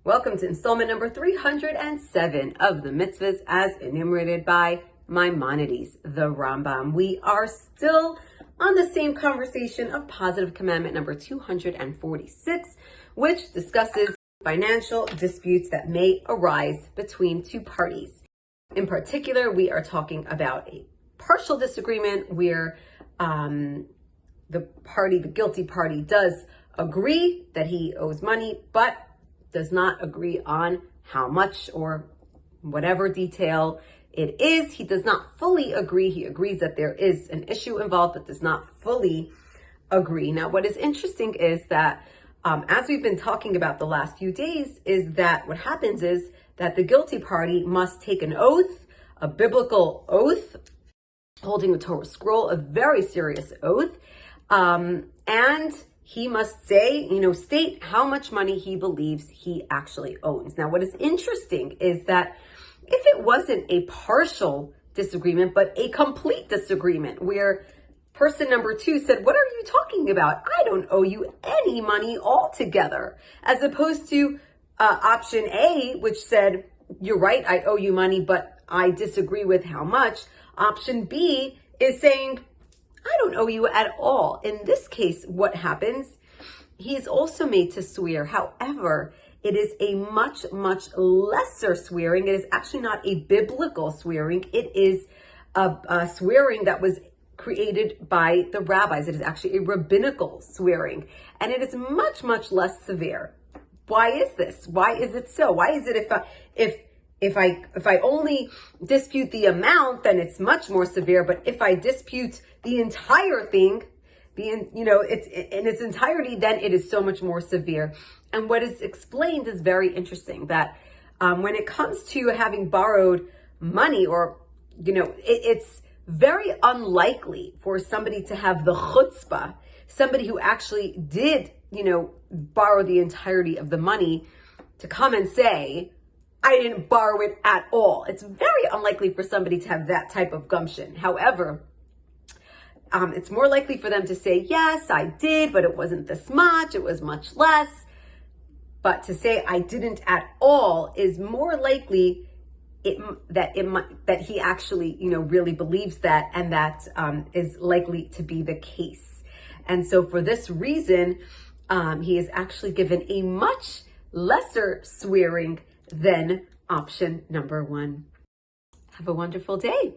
Welcome to installment number 307 of the Mitzvahs as enumerated by Maimonides, the Rambam. We are still on the same conversation of positive commandment number 246, which discusses financial disputes that may arise between two parties. In particular, we are talking about a partial disagreement where the guilty party does agree that he owes money, but does not agree on how much or whatever detail it is. He does not fully agree. He agrees that there is an issue involved, but does not fully agree. Now, what is interesting is that as we've been talking about the last few days, is that what happens is that the guilty party must take an oath, a biblical oath, holding the Torah scroll, a very serious oath, and he must say, state how much money he believes he actually owns. Now, what is interesting is that if it wasn't a partial disagreement, but a complete disagreement where person number two said, what are you talking about? I don't owe you any money altogether. As opposed to option A, which said, you're right, I owe you money, but I disagree with how much. Option B is saying, I don't owe you at all. In this case, what happens? He is also made to swear. However, it is a much, much lesser swearing. It is actually not a biblical swearing. It is a swearing that was created by the rabbis. It is actually a rabbinical swearing. And it is much, much less severe. Why is this? Why is it so? Why is it if I only dispute the amount, then it's much more severe. But if I dispute the entire thing, it's in its entirety, then it is so much more severe. And what is explained is very interesting, that when it comes to having borrowed money, or, it's very unlikely for somebody to have the chutzpah, somebody who actually did, borrow the entirety of the money, to come and say, I didn't borrow it at all. It's very unlikely for somebody to have that type of gumption. However, it's more likely for them to say, yes, I did, but it wasn't this much. It was much less. But to say I didn't at all is more likely that he actually, really believes that, and that is likely to be the case. And so for this reason, he is actually given a much lesser swearing than option number one. Have a wonderful day.